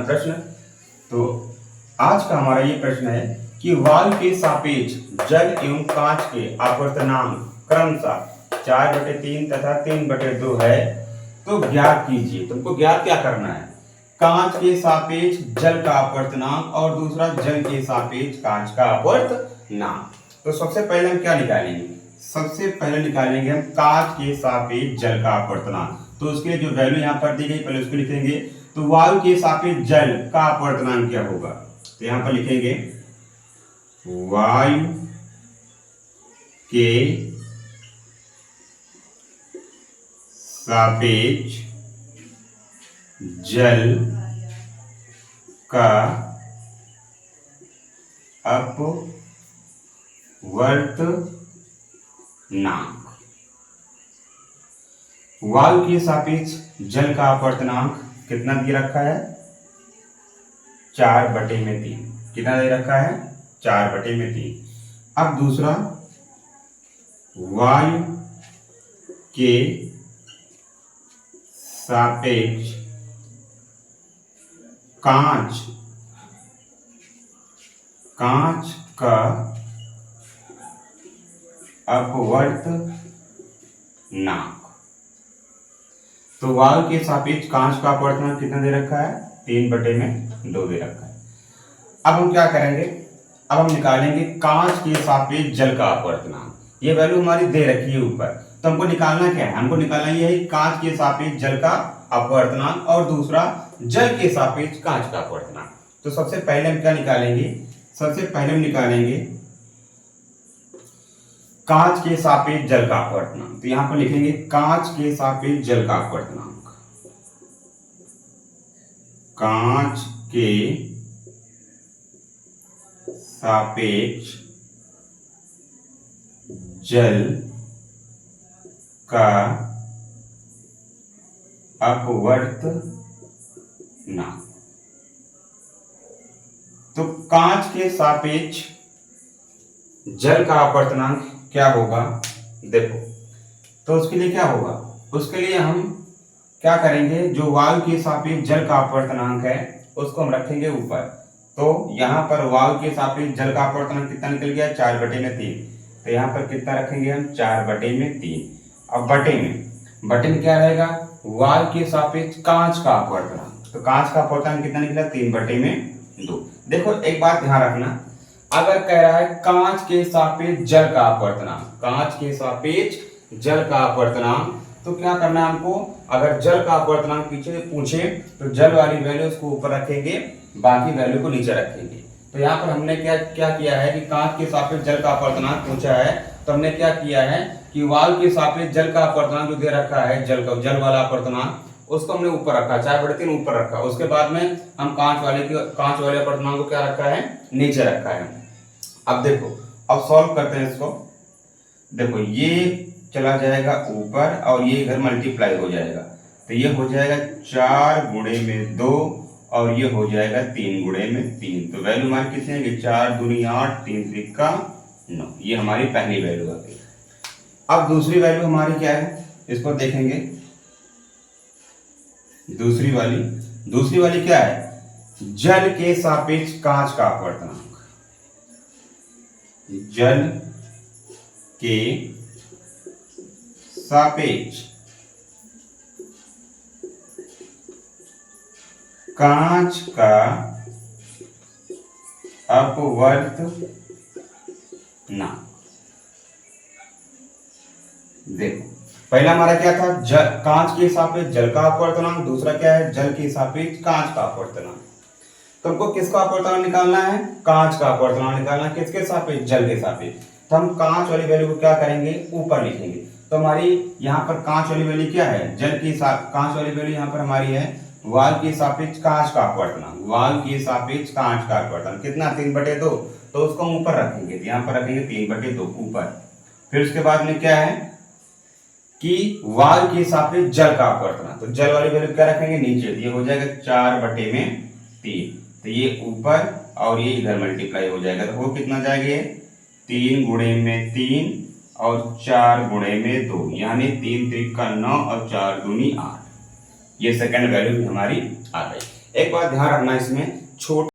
प्रश्न। तो आज का हमारा ये प्रश्न है कि वायु के सापेक्ष जल एवं कांच के आवर्तनांक क्रमशः 4/3 तथा 3/2 है, तो ज्ञात कीजिए। तुमको ज्ञात क्या करना है? कांच के सापेक्ष जल का अपवर्तनांक और दूसरा जल के सापेक्ष कांच का अपवर्तनांक। तो सबसे पहले हम क्या निकालेंगे? सबसे पहले निकालेंगे हम कांच के सापेक्ष जल का अपवर्तनांक। तो उसके लिए जो वैल्यू यहाँ पर दी गई पहले उसको लिखेंगे। तो वायु के सापेक्ष जल का अपवर्तनांक क्या होगा? तो यहाँ पर लिखेंगे वायु के सापेक्ष जल का अपवर्तनांक। वायु के सापेक्ष जल का अपवर्तनांक कितना दे रखा है? 4/3। कितना दे रखा है? 4/3। अब दूसरा वायु के सापेक्ष कांच का अपवर्तनांक। तो वायु के सापेक्ष कांच का अपवर्तनांक कितना दे रखा है? 3/2 दे रखा है। अब हम क्या करेंगे? अब हम निकालेंगे कांच के सापेक्ष जल का अपवर्तनांक। ये वैल्यू हमारी दे रखी है ऊपर, तो हमको निकालना क्या है? हमको निकालना ये है कांच के सापेक्ष जल का अपवर्तनांक और दूसरा जल के सापेक्ष कांच का अपवर्तनांक। तो सबसे पहले हम क्या निकालेंगे? सबसे पहले हम निकालेंगे कांच के सापेक्ष जल का अपवर्तनांक। तो यहां पर लिखेंगे कांच के सापेक्ष जल का अपवर्तनांक। कांच के सापेक्ष जल का अपवर्तनांक। तो कांच के सापेक्ष जल का अपवर्तनांक क्या होगा? देखो, तो उसके लिए क्या होगा? उसके लिए हम क्या करेंगे? जो वायु के सापेक्ष जल का अपवर्तनांक है उसको हम रखेंगे ऊपर। तो यहाँ पर वायु के सापेक्ष जल का अपवर्तनांक कितना निकल गया? 4/3। तो यहाँ पर कितना रखेंगे हम? 4/3। अब बटे में क्या रहेगा? वायु के सापेक्ष कांच का अपवर्तनांक। तो कांच का अपवर्तनांक कितना निकला? 3/2। देखो एक बात ध्यान रखना, अगर कह रहा है कांच के सापेक्ष जल का अपवर्तनांक, कांच के सापेक्ष जल का अपवर्तनांक, तो क्या करना है हमको? अगर जल का अपवर्तनांक पीछे पूछे तो जल वाली वैल्यू उसको ऊपर रखेंगे, बाकी वैल्यू को नीचे रखेंगे। तो यहाँ पर हमने क्या किया है कि कांच के सापेक्ष जल का अपवर्तनांक पूछा है, तो हमने क्या किया है कि वायु के सापेक्ष जल का अपवर्तनांक जो दे रखा है, जल वाला अपवर्तनांक, उसको हमने ऊपर रखा, 4/3 ऊपर रखा। उसके बाद में हम कांच वाले अपवर्तनांक को क्या रखा है? नीचे रखा है। अब देखो, अब सॉल्व करते हैं इसको। देखो ये चला जाएगा ऊपर और ये इधर मल्टीप्लाई हो जाएगा, तो ये हो जाएगा 4/2 और ये हो जाएगा 3/3। तो वैल्यू हमारी कितनी है? 4 दूनी 8, 3 त्रिका 9। ये हमारी पहली वैल्यू आ गई। अब दूसरी वैल्यू हमारी क्या है? इसको देखेंगे। दूसरी वाली क्या है? जल के सापेक्ष कांच का अपवर्तनांक। जल के सापेक्ष कांच का अपवर्तनांक। देखो पहला हमारा क्या था? कांच के सापेक्ष जल का अपवर्तनांक, दूसरा क्या है? जल के सापेक्ष कांच का अपवर्तनांक। तुमको किसका अपवर्तनांक निकालना है? कांच का अपवर्तनांक निकालना है। किसके सापेक्ष? जल के सापेक्ष। तो हम कांच वाली वैल्यू को क्या करेंगे? ऊपर लिखेंगे। तो हमारी यहाँ पर कांच वाली वैल्यू क्या है? कांच वाली वैल्यू यहाँ पर हमारी है वायु के सापेक्ष कांच का अपवर्तनांक। वायु के सापेक्ष कांच का अपवर्तनांक कितना? 3/2। तो उसको हम ऊपर रखेंगे, तो यहाँ पर रखेंगे 3/2 ऊपर। फिर उसके बाद में क्या है कि वायु के सापेक्ष जल का अपवर्तनांक। तो जल वाली वैल्यू क्या रखेंगे? नीचे। ये हो जाएगा 4/3। तो ये ऊपर और ये इधर मल्टीप्लाई हो जाएगा। तो वो कितना जाएगा? 3/3 और 4/2, यानी 3 त्रिका 9 और 4 दूनी 8। ये सेकंड वैल्यू भी हमारी आ गई। एक बात ध्यान रखना इसमें, छोटे